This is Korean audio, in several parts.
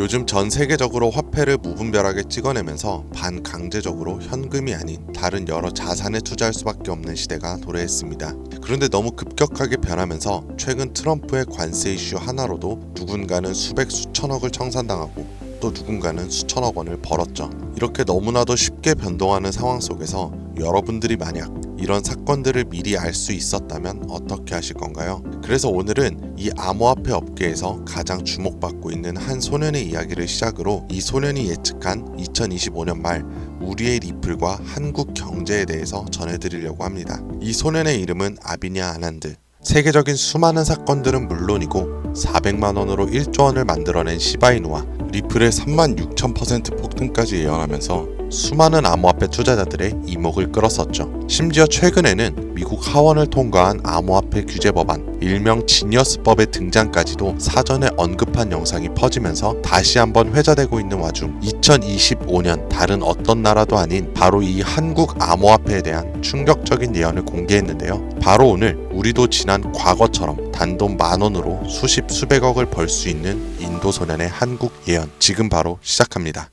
요즘 전 세계적으로 화폐를 무분별하게 찍어내면서 반강제적으로 현금이 아닌 다른 여러 자산에 투자할 수밖에 없는 시대가 도래했습니다. 그런데 너무 급격하게 변하면서 최근 트럼프의 관세 이슈 하나로도 누군가는 수백 수천억을 청산당하고 또 누군가는 수천억 원을 벌었죠. 이렇게 너무나도 쉽게 변동하는 상황 속에서 여러분들이 만약 이런 사건들을 미리 알 수 있었다면 어떻게 하실 건가요? 그래서 오늘은 이 암호화폐 업계에서 가장 주목받고 있는 한 소년의 이야기를 시작으로 이 소년이 예측한 2025년 말 우리의 리플과 한국 경제에 대해서 전해드리려고 합니다. 이 소년의 이름은 아비냐 아난드. 세계적인 수많은 사건들은 물론이고 400만 원으로 1조 원을 만들어낸 시바이누와 리플의 36,000% 폭등까지 예언하면서 수많은 암호화폐 투자자들의 이목을 끌었었죠. 심지어 최근에는 미국 하원을 통과한 암호화폐 규제 법안, 일명 지니어스법의 등장까지도 사전에 언급한 영상이 퍼지면서 다시 한번 회자되고 있는 와중 2025년 다른 어떤 나라도 아닌 바로 이 한국 암호화폐에 대한 충격적인 예언을 공개했는데요. 바로 오늘 우리도 지난 과거처럼 단돈 10,000원으로 수십 수백억을 벌 수 있는 인도 소년의 한국 예언 지금 바로 시작합니다.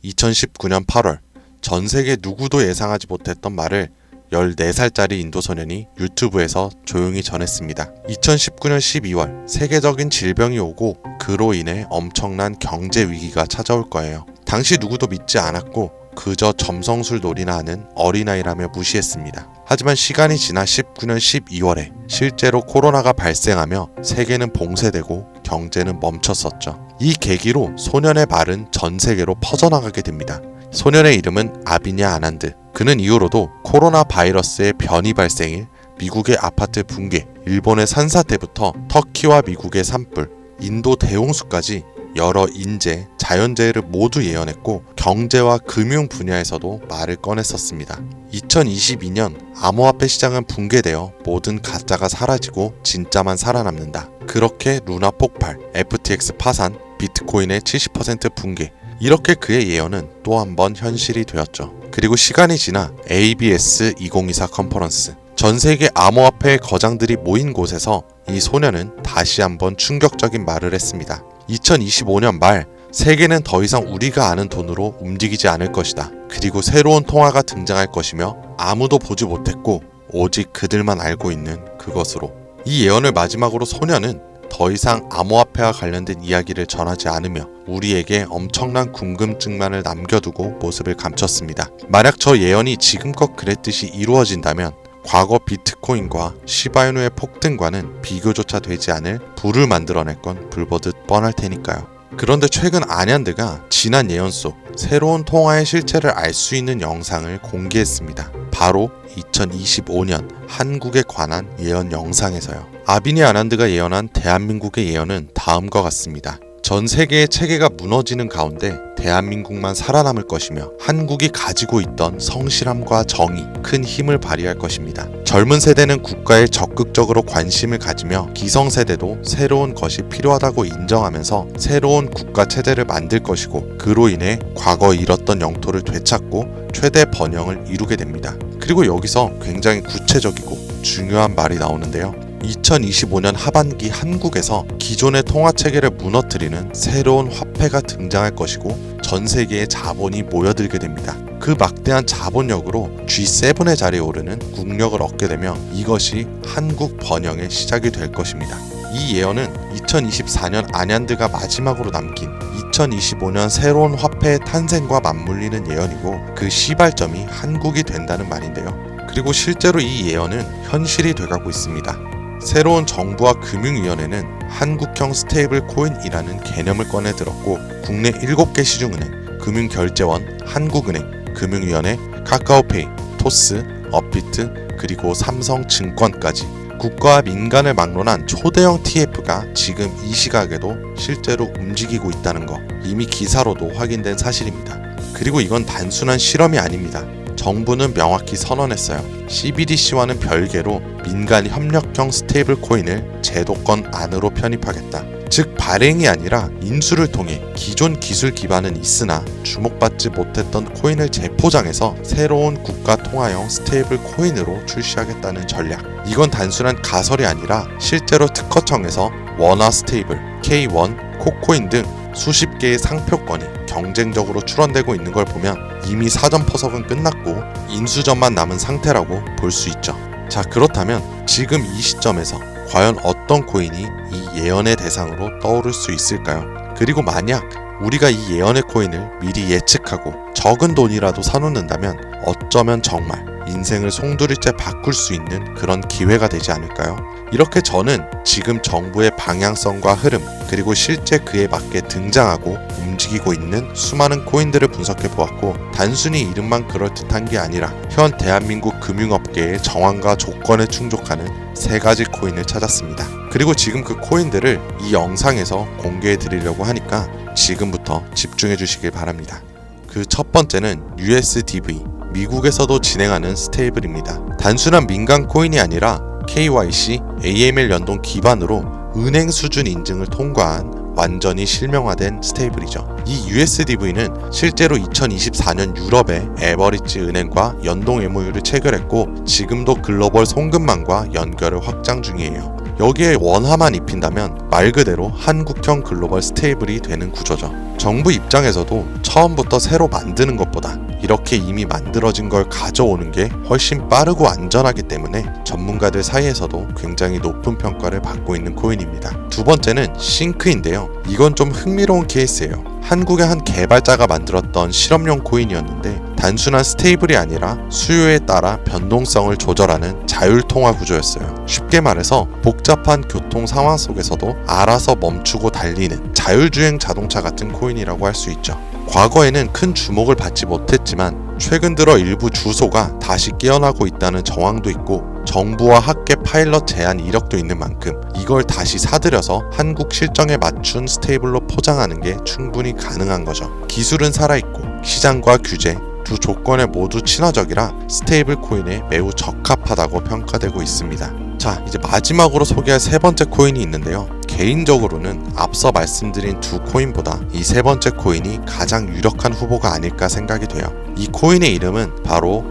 (2019년 8월) 전 세계 누구도 예상하지 못했던 말을 14살짜리 인도 소년이 유튜브에서 조용히 전했습니다. 2019년 12월 세계적인 질병이 오고 그로 인해 엄청난 경제 위기가 찾아올 거예요. 당시 누구도 믿지 않았고 그저 점성술 놀이나 하는 어린아이라며 무시했습니다. 하지만 시간이 지나 19년 12월에 실제로 코로나가 발생하며 세계는 봉쇄되고 경제는 멈췄었죠. 이 계기로 소년의 말은 전 세계로 퍼져나가게 됩니다. 소년의 이름은 아비냐 아난드. 그는 이후로도 코로나 바이러스의 변이 발생일, 미국의 아파트 붕괴, 일본의 산사태부터 터키와 미국의 산불, 인도 대홍수까지 여러 인재, 자연재해를 모두 예언했고 경제와 금융 분야에서도 말을 꺼냈었습니다. 2022년 암호화폐 시장은 붕괴되어 모든 가짜가 사라지고 진짜만 살아남는다. 그렇게 루나 폭발, FTX 파산, 비트코인의 70% 붕괴, 이렇게 그의 예언은 또 한 번 현실이 되었죠. 그리고 시간이 지나 ABS 2024 컨퍼런스, 전 세계 암호화폐의 거장들이 모인 곳에서 이 소년은 다시 한번 충격적인 말을 했습니다. 2025년 말 세계는 더 이상 우리가 아는 돈으로 움직이지 않을 것이다. 그리고 새로운 통화가 등장할 것이며 아무도 보지 못했고 오직 그들만 알고 있는 그것으로. 이 예언을 마지막으로 소년은 더 이상 암호화폐와 관련된 이야기를 전하지 않으며 우리에게 엄청난 궁금증만을 남겨두고 모습을 감췄습니다. 만약 저 예언이 지금껏 그랬듯이 이루어진다면 과거 비트코인과 시바이누의 폭등과는 비교조차 되지 않을 불을 만들어낼 건 불보듯 뻔할 테니까요. 그런데 최근 아난드가 지난 예언 속 새로운 통화의 실체를 알 수 있는 영상을 공개했습니다. 바로 2025년 한국에 관한 예언 영상에서요. 아비냐 아난드가 예언한 대한민국의 예언은 다음과 같습니다. 전 세계의 체계가 무너지는 가운데 대한민국만 살아남을 것이며 한국이 가지고 있던 성실함과 정의, 큰 힘을 발휘할 것입니다. 젊은 세대는 국가에 적극적으로 관심을 가지며 기성세대도 새로운 것이 필요하다고 인정하면서 새로운 국가 체제를 만들 것이고 그로 인해 과거 잃었던 영토를 되찾고 최대 번영을 이루게 됩니다. 그리고 여기서 굉장히 구체적이고 중요한 말이 나오는데요. 2025년 하반기 한국에서 기존의 통화체계를 무너뜨리는 새로운 화폐가 등장할 것이고 전 세계의 자본이 모여들게 됩니다. 그 막대한 자본력으로 G7의 자리에 오르는 국력을 얻게 되며 이것이 한국 번영의 시작이 될 것입니다. 이 예언은 2024년 아난드가 마지막으로 남긴 2025년 새로운 화폐의 탄생과 맞물리는 예언이고 그 시발점이 한국이 된다는 말인데요. 그리고 실제로 이 예언은 현실이 돼가고 있습니다. 새로운 정부와 금융위원회는 한국형 스테이블 코인이라는 개념을 꺼내 들었고 국내 7개 시중은행, 금융결제원, 한국은행, 금융위원회, 카카오페이, 토스, 업비트, 그리고 삼성증권까지 국가와 민간을 막론한 초대형 TF가 지금 이 시각에도 실제로 움직이고 있다는 거 이미 기사로도 확인된 사실입니다. 그리고 이건 단순한 실험이 아닙니다. 정부는 명확히 선언했어요. CBDC와는 별개로 민간 협력형 스테이블 코인을 제도권 안으로 편입하겠다. 즉 발행이 아니라 인수를 통해 기존 기술 기반은 있으나 주목받지 못했던 코인을 재포장해서 새로운 국가 통화형 스테이블 코인으로 출시하겠다는 전략. 이건 단순한 가설이 아니라 실제로 특허청에서 원화 스테이블, K1, 코코인 등 수십 개의 상표권이 경쟁적으로 출원되고 있는 걸 보면 이미 사전 포석은 끝났고 인수전만 남은 상태라고 볼 수 있죠. 자, 그렇다면 지금 이 시점에서 과연 어떤 코인이 이 예언의 대상으로 떠오를 수 있을까요? 그리고 만약 우리가 이 예언의 코인을 미리 예측하고 적은 돈이라도 사놓는다면 어쩌면 정말 인생을 송두리째 바꿀 수 있는 그런 기회가 되지 않을까요? 이렇게 저는 지금 정부의 방향성과 흐름, 그리고 실제 그에 맞게 등장하고 움직이고 있는 수많은 코인들을 분석해 보았고, 단순히 이름만 그럴듯한 게 아니라 현 대한민국 금융업계의 정황과 조건에 충족하는 3가지 코인을 찾았습니다. 그리고 지금 그 코인들을 이 영상에서 공개해 드리려고 하니까 지금부터 집중해 주시길 바랍니다. 그 첫 번째는 USDV, 미국에서도 진행하는 스테이블입니다. 단순한 민간 코인이 아니라 KYC, AML 연동 기반으로 은행 수준 인증을 통과한 완전히 실명화된 스테이블이죠. 이 USDV는 실제로 2024년 유럽의 에버리지 은행과 연동 MOU를 체결했고 지금도 글로벌 송금망과 연결을 확장 중이에요. 여기에 원화만 입힌다면 말 그대로 한국형 글로벌 스테이블이 되는 구조죠. 정부 입장에서도 처음부터 새로 만드는 것보다 이렇게 이미 만들어진 걸 가져오는 게 훨씬 빠르고 안전하기 때문에 전문가들 사이에서도 굉장히 높은 평가를 받고 있는 코인입니다. 두 번째는 싱크인데요. 이건 좀 흥미로운 케이스예요. 한국의 한 개발자가 만들었던 실험용 코인이었는데 단순한 스테이블이 아니라 수요에 따라 변동성을 조절하는 자율통화 구조였어요. 쉽게 말해서 복잡한 교통 상황 속에서도 알아서 멈추고 달리는 자율주행 자동차 같은 코인이라고 할 수 있죠. 과거에는 큰 주목을 받지 못했지만 최근 들어 일부 주소가 다시 깨어나고 있다는 정황도 있고 정부와 학계 파일럿 제한 이력도 있는 만큼 이걸 다시 사들여서 한국 실정에 맞춘 스테이블로 포장하는 게 충분히 가능한 거죠. 기술은 살아있고 시장과 규제 두 조건에 모두 친화적이라 스테이블 코인에 매우 적합하다고 평가되고 있습니다. 자, 이제 마지막으로 소개할 3번째 코인이 있는데요. 개인적으로는 앞서 말씀드린 두 코인보다 이 3번째 코인이 가장 유력한 후보가 아닐까 생각이 돼요. 이 코인의 이름은 바로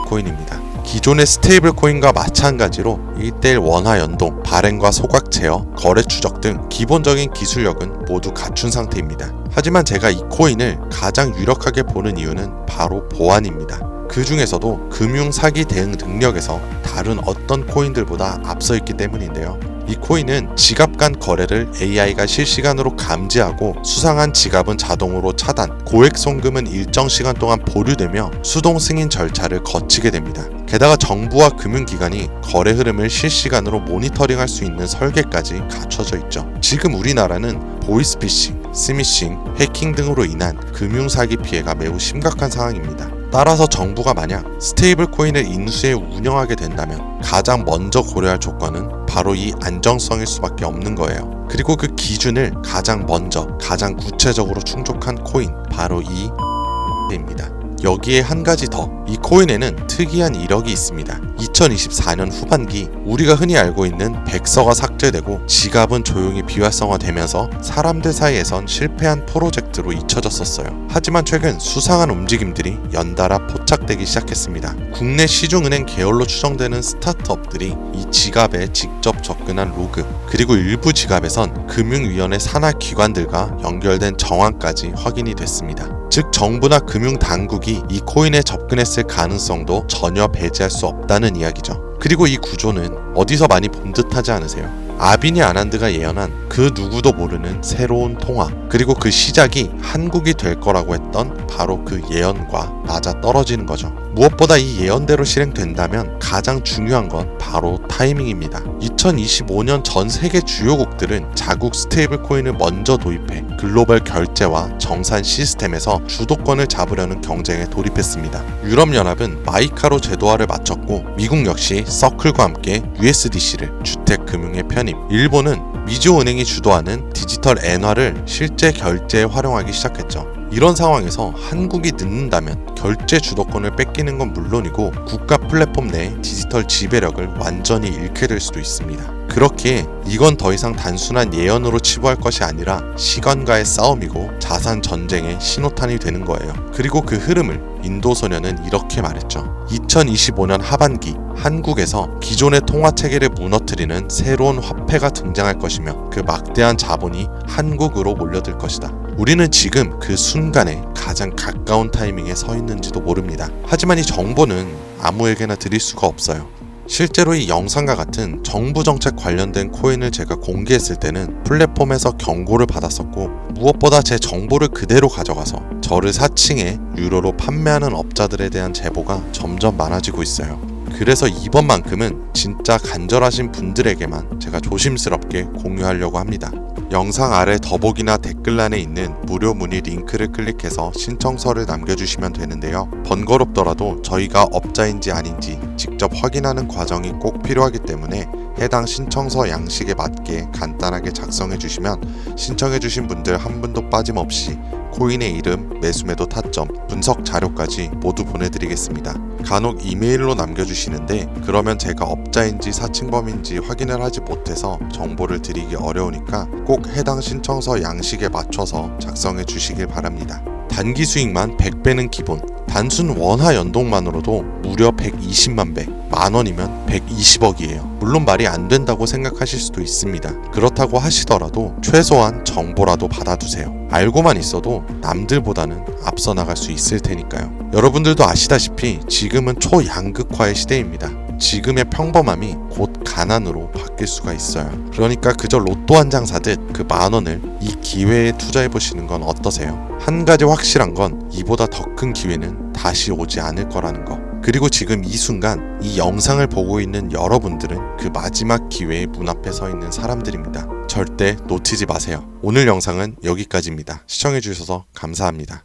코인입니다. 기존의 스테이블 코인과 마찬가지로 1:1 원화 연동, 발행과 소각 제어, 거래 추적 등 기본적인 기술력은 모두 갖춘 상태입니다. 하지만 제가 이 코인을 가장 유력하게 보는 이유는 바로 보안입니다. 그 중에서도 금융 사기 대응 능력에서 다른 어떤 코인들보다 앞서 있기 때문인데요. 이 코인은 지갑 간 거래를 AI가 실시간으로 감지하고 수상한 지갑은 자동으로 차단, 고액 송금은 일정 시간 동안 보류되며 수동 승인 절차를 거치게 됩니다. 게다가 정부와 금융기관이 거래 흐름을 실시간으로 모니터링할 수 있는 설계까지 갖춰져 있죠. 지금 우리나라는 보이스피싱, 스미싱, 해킹 등으로 인한 금융사기 피해가 매우 심각한 상황입니다. 따라서 정부가 만약 스테이블 코인을 인수해 운영하게 된다면 가장 먼저 고려할 조건은 바로 이 안정성일 수밖에 없는 거예요. 그리고 그 기준을 가장 먼저, 가장 구체적으로 충족한 코인, 바로 이 입니다. 여기에 한 가지 더, 이 코인에는 특이한 이력이 있습니다. 2024년 후반기 우리가 흔히 알고 있는 백서가 삭제되고 지갑은 조용히 비활성화되면서 사람들 사이에선 실패한 프로젝트로 잊혀졌었어요. 하지만 최근 수상한 움직임들이 연달아 포착되기 시작했습니다. 국내 시중은행 계열로 추정되는 스타트업들이 이 지갑에 직접 접근한 로그, 그리고 일부 지갑에선 금융위원회 산하 기관들과 연결된 정황까지 확인이 됐습니다. 즉 정부나 금융당국이 이 코인에 접근했을 가능성도 전혀 배제할 수 없다는 이야기죠. 그리고 이 구조는 어디서 많이 본 듯하지 않으세요? 아비니 아난드가 예언한 그 누구도 모르는 새로운 통화, 그리고 그 시작이 한국이 될 거라고 했던 바로 그 예언과 맞아떨어지는 거죠. 무엇보다 이 예언대로 실행된다면 가장 중요한 건 바로 타이밍입니다. 2025년 전 세계 주요국들은 자국 스테이블 코인을 먼저 도입해 글로벌 결제와 정산 시스템에서 주도권을 잡으려는 경쟁에 돌입했습니다. 유럽연합은 마이카로 제도화를 마쳤고 미국 역시 서클과 함께 USDC를 주택금융에 편입, 일본은 미주은행이 주도하는 디지털 엔화를 실제 결제에 활용하기 시작했죠. 이런 상황에서 한국이 늦는다면 결제 주도권을 뺏기는 건 물론이고 국가 플랫폼 내 디지털 지배력을 완전히 잃게 될 수도 있습니다. 그렇기에 이건 더 이상 단순한 예언으로 치부할 것이 아니라 시간과의 싸움이고 자산 전쟁의 신호탄이 되는 거예요. 그리고 그 흐름을 인도 소녀는 이렇게 말했죠. 2025년 하반기 한국에서 기존의 통화 체계를 무너뜨리는 새로운 화폐가 등장할 것이며 그 막대한 자본이 한국으로 몰려들 것이다. 우리는 지금 그 순간에 가장 가까운 타이밍에 서 있는지도 모릅니다. 하지만 이 정보는 아무에게나 드릴 수가 없어요. 실제로 이 영상과 같은 정부 정책 관련된 코인을 제가 공개했을 때는 플랫폼에서 경고를 받았었고, 무엇보다 제 정보를 그대로 가져가서 저를 사칭해 유료로 판매하는 업자들에 대한 제보가 점점 많아지고 있어요. 그래서 이번만큼은 진짜 간절하신 분들에게만 제가 조심스럽게 공유하려고 합니다. 영상 아래 더보기나 댓글란에 있는 무료 문의 링크를 클릭해서 신청서를 남겨주시면 되는데요. 번거롭더라도 저희가 업자인지 아닌지 직접 확인하는 과정이 꼭 필요하기 때문에 해당 신청서 양식에 맞게 간단하게 작성해 주시면 신청해 주신 분들 한 분도 빠짐없이 코인의 이름, 매수매도 타점, 분석 자료까지 모두 보내드리겠습니다. 간혹 이메일로 남겨주시는데 그러면 제가 업자인지 사칭범인지 확인을 하지 못해서 정보를 드리기 어려우니까 꼭 해당 신청서 양식에 맞춰서 작성해 주시길 바랍니다. 단기 수익만 100배는 기본, 단순 원화 연동만으로도 무려 120만 배, 만원이면 120억이에요. 물론 말이 안 된다고 생각하실 수도 있습니다. 그렇다고 하시더라도 최소한 정보라도 받아두세요. 알고만 있어도 남들보다는 앞서 나갈 수 있을 테니까요. 여러분들도 아시다시피 지금은 초양극화의 시대입니다. 지금의 평범함이 곧 가난으로 바뀔 수가 있어요. 그러니까 그저 로또 한 장 사듯 그 만원을 이 기회에 투자해보시는 건 어떠세요? 한 가지 확실한 건 이보다 더 큰 기회는 다시 오지 않을 거라는 거. 그리고 지금 이 순간 이 영상을 보고 있는 여러분들은 그 마지막 기회의 문 앞에 서 있는 사람들입니다. 절대 놓치지 마세요. 오늘 영상은 여기까지입니다. 시청해주셔서 감사합니다.